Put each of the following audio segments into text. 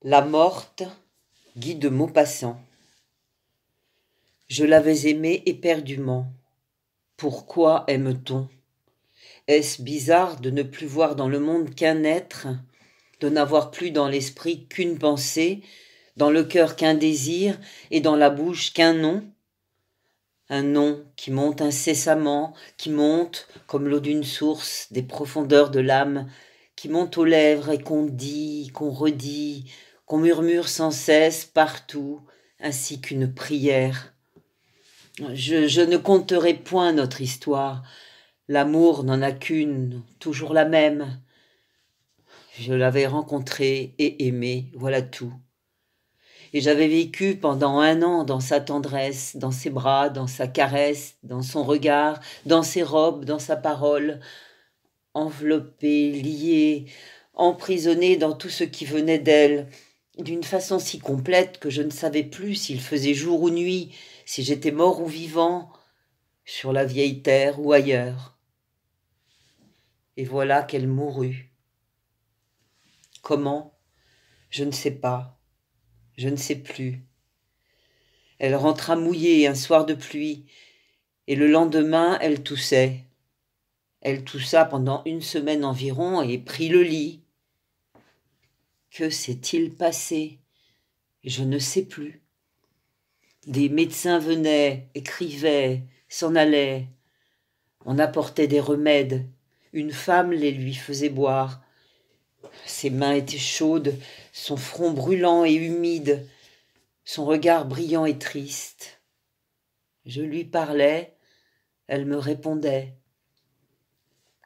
La morte, Guy de Maupassant. Je l'avais aimée éperdument. Pourquoi aime-t-on? Est-ce bizarre de ne plus voir dans le monde qu'un être, de n'avoir plus dans l'esprit qu'une pensée, dans le cœur qu'un désir et dans la bouche qu'un nom? Un nom qui monte incessamment, qui monte, comme l'eau d'une source, des profondeurs de l'âme, qui monte aux lèvres et qu'on dit, qu'on redit, qu'on murmure sans cesse partout, ainsi qu'une prière. Je ne conterai point notre histoire. L'amour n'en a qu'une, toujours la même. Je l'avais rencontrée et aimée, voilà tout. Et j'avais vécu pendant 1 an dans sa tendresse, dans ses bras, dans sa caresse, dans son regard, dans ses robes, dans sa parole, enveloppée, liée, emprisonnée dans tout ce qui venait d'elle, d'une façon si complète que je ne savais plus s'il faisait jour ou nuit, si j'étais mort ou vivant, sur la vieille terre ou ailleurs. Et voilà qu'elle mourut. Comment? Je ne sais pas. Je ne sais plus. Elle rentra mouillée un soir de pluie, et le lendemain elle toussait. Elle toussa pendant 1 semaine environ et prit le lit. Que s'est-il passé? Je ne sais plus. Des médecins venaient, écrivaient, s'en allaient. On apportait des remèdes. Une femme les lui faisait boire. Ses mains étaient chaudes, son front brûlant et humide, son regard brillant et triste. Je lui parlais, elle me répondait.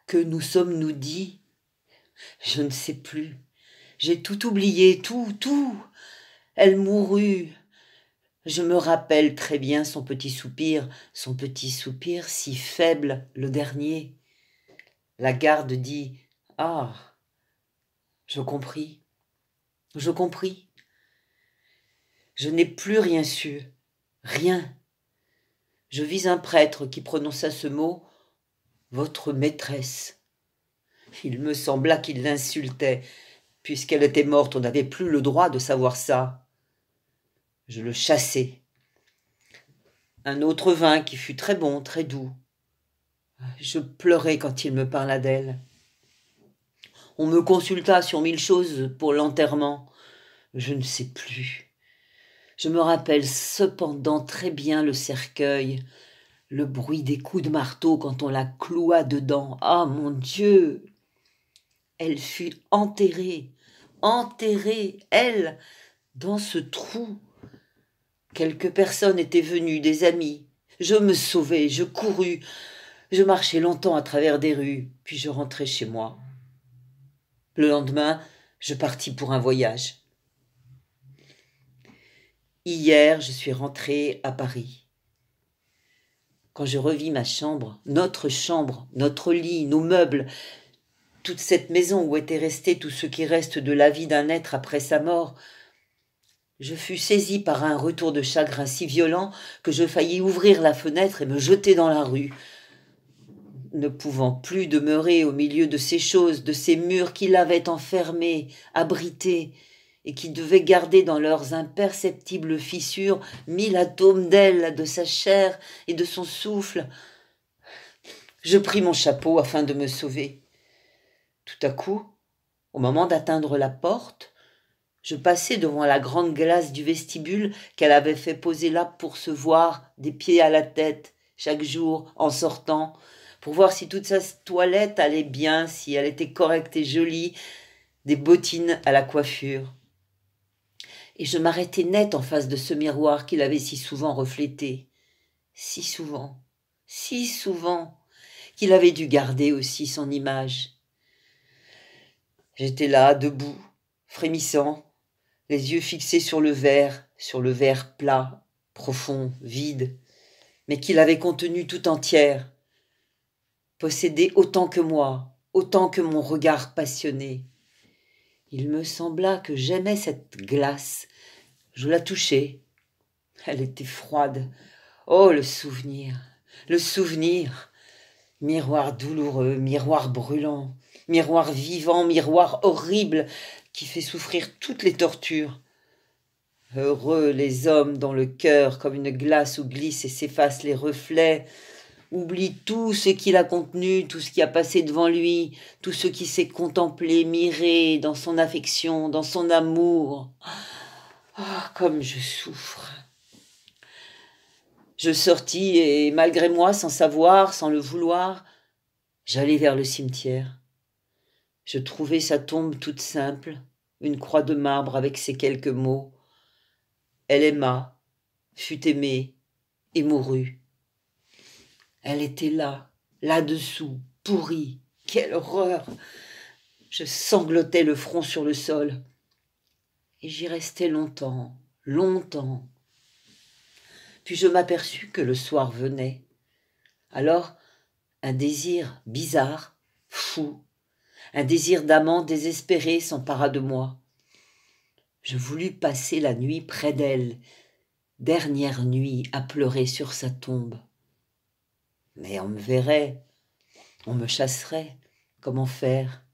Que nous sommes-nous dit? Je ne sais plus. J'ai tout oublié, tout. Elle mourut. Je me rappelle très bien son petit soupir si faible, le dernier. La garde dit « Ah, je compris. Je n'ai plus rien su, rien. Je vis un prêtre qui prononça ce mot « Votre maîtresse ». Il me sembla qu'il l'insultait. Puisqu'elle était morte, on n'avait plus le droit de savoir ça. Je le chassai. Un autre vint qui fut très bon, très doux. Je pleurai quand il me parla d'elle. On me consulta sur 1000 choses pour l'enterrement. Je ne sais plus. Je me rappelle cependant très bien le cercueil, le bruit des coups de marteau quand on la cloua dedans. Ah, mon Dieu! Elle fut enterrée, elle, dans ce trou. Quelques personnes étaient venues, des amis. Je me sauvai, je courus. Je marchai longtemps à travers des rues, puis je rentrai chez moi. Le lendemain, je partis pour un voyage. Hier, je suis rentrée à Paris. Quand je revis ma chambre, notre lit, nos meubles, toute cette maison où était resté tout ce qui reste de la vie d'un être après sa mort, je fus saisie par un retour de chagrin si violent que je faillis ouvrir la fenêtre et me jeter dans la rue. Ne pouvant plus demeurer au milieu de ces choses, de ces murs qui l'avaient enfermée, abritée, et qui devaient garder dans leurs imperceptibles fissures 1000 atomes d'elle, de sa chair et de son souffle, je pris mon chapeau afin de me sauver. Tout à coup, au moment d'atteindre la porte, je passai devant la grande glace du vestibule qu'elle avait fait poser là pour se voir des pieds à la tête, chaque jour, en sortant, pour voir si toute sa toilette allait bien, si elle était correcte et jolie, des bottines à la coiffure. Et je m'arrêtai net en face de ce miroir qu'il avait si souvent reflété, si souvent, qu'il avait dû garder aussi son image. J'étais là, debout, frémissant, les yeux fixés sur le verre plat, profond, vide, mais qu'il avait contenu tout entière, possédée autant que moi, autant que mon regard passionné. Il me sembla que j'aimais cette glace. Je la touchai. Elle était froide. Oh, le souvenir! Miroir douloureux, miroir brûlant, miroir vivant, miroir horrible, qui fait souffrir toutes les tortures. Heureux les hommes dont le cœur, comme une glace où glissent et s'effacent les reflets, oublie tout ce qu'il a contenu, tout ce qui a passé devant lui, tout ce qui s'est contemplé, miré dans son affection, dans son amour. Ah, comme je souffre. Je sortis et, malgré moi, sans savoir, sans le vouloir, j'allai vers le cimetière. Je trouvai sa tombe toute simple, une croix de marbre avec ces quelques mots. Elle aima, fut aimée et mourut. Elle était là, là-dessous, pourrie. Quelle horreur! Je sanglotais le front sur le sol. Et j'y restai longtemps, longtemps. Puis je m'aperçus que le soir venait. Alors, un désir bizarre, fou, un désir d'amant désespéré s'empara de moi. Je voulus passer la nuit près d'elle, dernière nuit à pleurer sur sa tombe. Mais on me verrait, on me chasserait. Comment faire?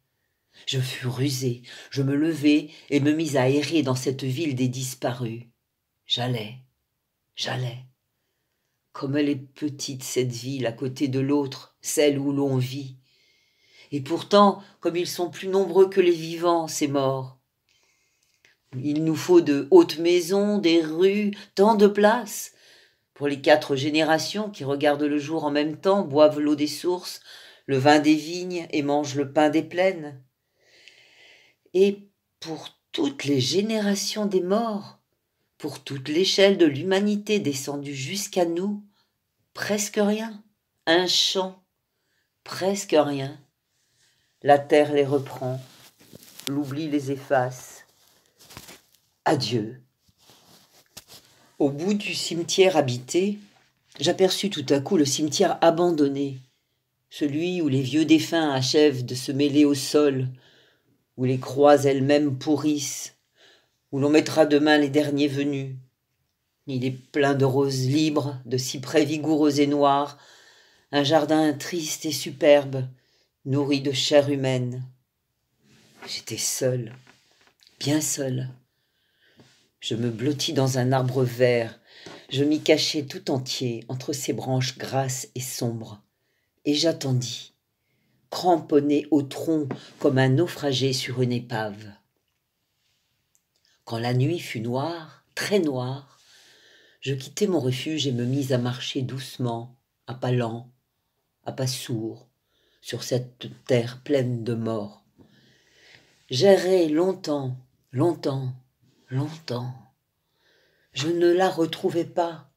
Je fus rusé, je me levai et me mis à errer dans cette ville des disparus. J'allais. Comme elle est petite, cette ville, à côté de l'autre, celle où l'on vit. Et pourtant, comme ils sont plus nombreux que les vivants, ces morts. Il nous faut de hautes maisons, des rues, tant de places. Pour les 4 générations qui regardent le jour en même temps, boivent l'eau des sources, le vin des vignes et mangent le pain des plaines. Et pour toutes les générations des morts, pour toute l'échelle de l'humanité descendue jusqu'à nous, presque rien, un champ, presque rien. La terre les reprend, l'oubli les efface. Adieu. Au bout du cimetière habité, j'aperçus tout à coup le cimetière abandonné, celui où les vieux défunts achèvent de se mêler au sol, où les croix elles-mêmes pourrissent, où l'on mettra demain les derniers venus. Il est plein de roses libres, de cyprès vigoureux et noirs, un jardin triste et superbe, nourri de chair humaine. J'étais seul, bien seul. Je me blottis dans un arbre vert, je m'y cachai tout entier entre ses branches grasses et sombres, et j'attendis, cramponné au tronc comme un naufragé sur une épave. Quand la nuit fut noire, très noire, je quittai mon refuge et me mis à marcher doucement, à pas lents, à pas sourds, sur cette terre pleine de morts. J'errai longtemps, longtemps, longtemps. Je ne la retrouvais pas.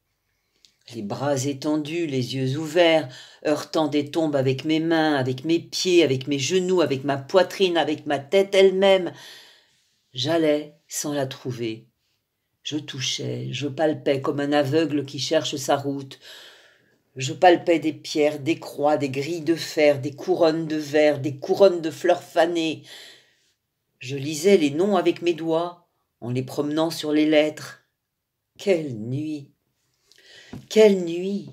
Les bras étendus, les yeux ouverts, heurtant des tombes avec mes mains, avec mes pieds, avec mes genoux, avec ma poitrine, avec ma tête elle-même. J'allais sans la trouver. Je touchais, je palpais comme un aveugle qui cherche sa route. Je palpais des pierres, des croix, des grilles de fer, des couronnes de verre, des couronnes de fleurs fanées. Je lisais les noms avec mes doigts, en les promenant sur les lettres. Quelle nuit! Quelle nuit!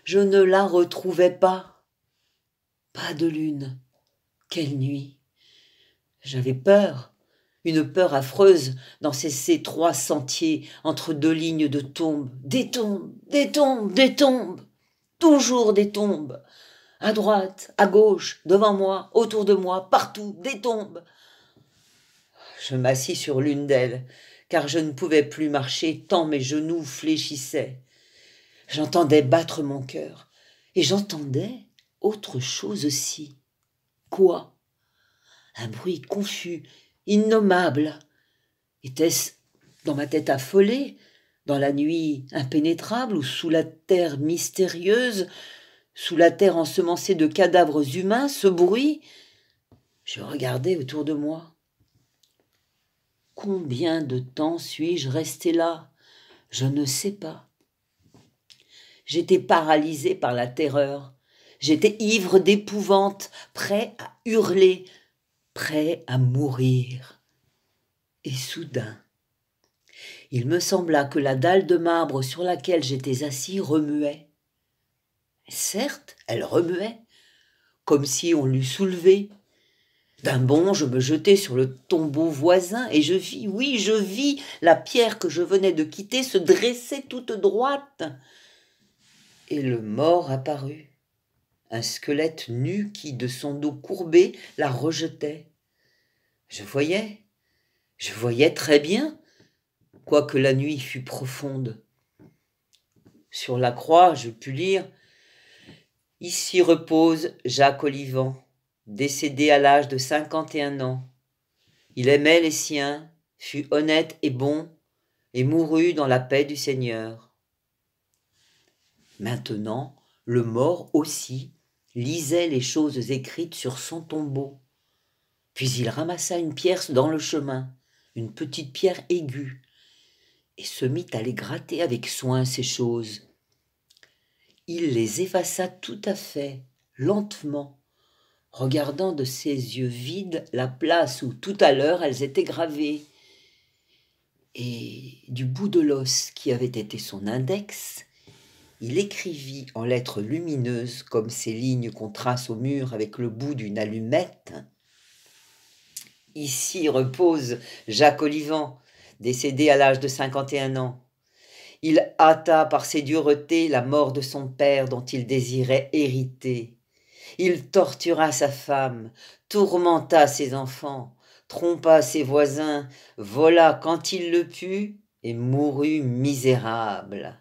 Je ne la retrouvais pas. Pas de lune. Quelle nuit! J'avais peur, une peur affreuse dans ces 3 sentiers entre 2 lignes de tombes. Des tombes, des tombes, des tombes! Toujours des tombes! À droite, à gauche, devant moi, autour de moi, partout, des tombes! Je m'assis sur l'une d'elles, car je ne pouvais plus marcher tant mes genoux fléchissaient. J'entendais battre mon cœur, et j'entendais autre chose aussi. Quoi? Un bruit confus, innommable. Était-ce dans ma tête affolée, dans la nuit impénétrable ou sous la terre mystérieuse, sous la terre ensemencée de cadavres humains, ce bruit? Je regardais autour de moi. Combien de temps suis-je resté là? Je ne sais pas. J'étais paralysé par la terreur. J'étais ivre d'épouvante, prêt à hurler, prêt à mourir. Et soudain, il me sembla que la dalle de marbre sur laquelle j'étais assis remuait. Certes, elle remuait, comme si on l'eût soulevée. D'un bond, je me jetai sur le tombeau voisin et je vis, oui, je vis la pierre que je venais de quitter se dresser toute droite. Et le mort apparut, un squelette nu qui, de son dos courbé, la rejetait. Je voyais très bien, quoique la nuit fût profonde. Sur la croix, je pus lire « Ici repose Jacques Olivant, décédé à l'âge de 51 ans. Il aimait les siens, fut honnête et bon, et mourut dans la paix du Seigneur. » Maintenant, le mort aussi lisait les choses écrites sur son tombeau. Puis il ramassa une pierre dans le chemin, une petite pierre aiguë, et se mit à les gratter avec soin ces choses. Il les effaça tout à fait, lentement, regardant de ses yeux vides la place où tout à l'heure elles étaient gravées. Et du bout de l'os qui avait été son index, il écrivit en lettres lumineuses, comme ces lignes qu'on trace au mur avec le bout d'une allumette. « Ici repose Jacques Olivant, décédé à l'âge de 51 ans. Il hâta par ses duretés la mort de son père dont il désirait hériter. Il tortura sa femme, tourmenta ses enfants, trompa ses voisins, vola quand il le put et mourut misérable. »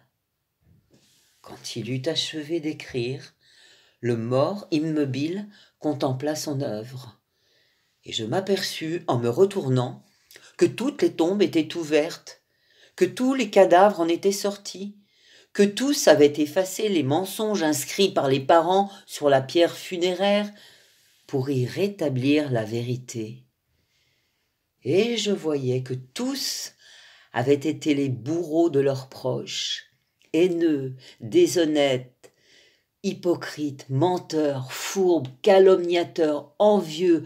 Quand il eut achevé d'écrire, le mort immobile contempla son œuvre. Et je m'aperçus, en me retournant, que toutes les tombes étaient ouvertes, que tous les cadavres en étaient sortis, que tous avaient effacé les mensonges inscrits par les parents sur la pierre funéraire pour y rétablir la vérité. Et je voyais que tous avaient été les bourreaux de leurs proches, haineux, déshonnêtes, hypocrites, menteurs, fourbes, calomniateurs, envieux,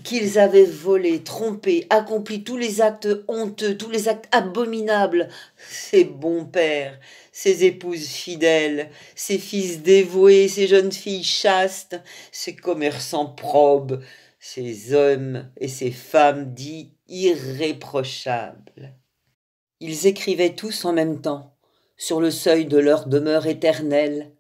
qu'ils avaient volé, trompé, accompli tous les actes honteux, tous les actes abominables. Ces bons pères, ces épouses fidèles, ces fils dévoués, ces jeunes filles chastes, ces commerçants probes, ces hommes et ces femmes dits irréprochables. Ils écrivaient tous en même temps, sur le seuil de leur demeure éternelle,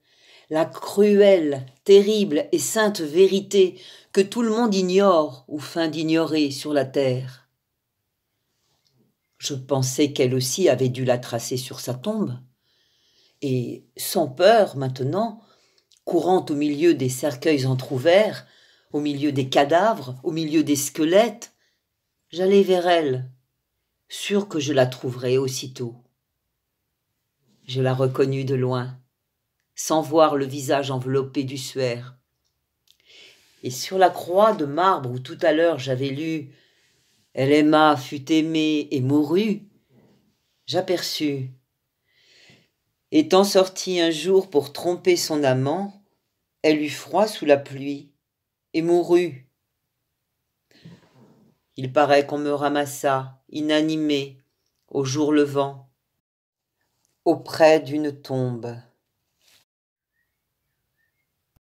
la cruelle, terrible et sainte vérité que tout le monde ignore ou feint d'ignorer sur la terre. Je pensais qu'elle aussi avait dû la tracer sur sa tombe, et sans peur maintenant, courant au milieu des cercueils entr'ouverts, au milieu des cadavres, au milieu des squelettes, j'allai vers elle, sûre que je la trouverais aussitôt. Je la reconnus de loin, sans voir le visage enveloppé du suaire. Et sur la croix de marbre où tout à l'heure j'avais lu « Elle aima, fut aimée et mourut », j'aperçus, étant sortie un jour pour tromper son amant, elle eut froid sous la pluie et mourut. Il paraît qu'on me ramassa, inanimé, au jour levant, auprès d'une tombe.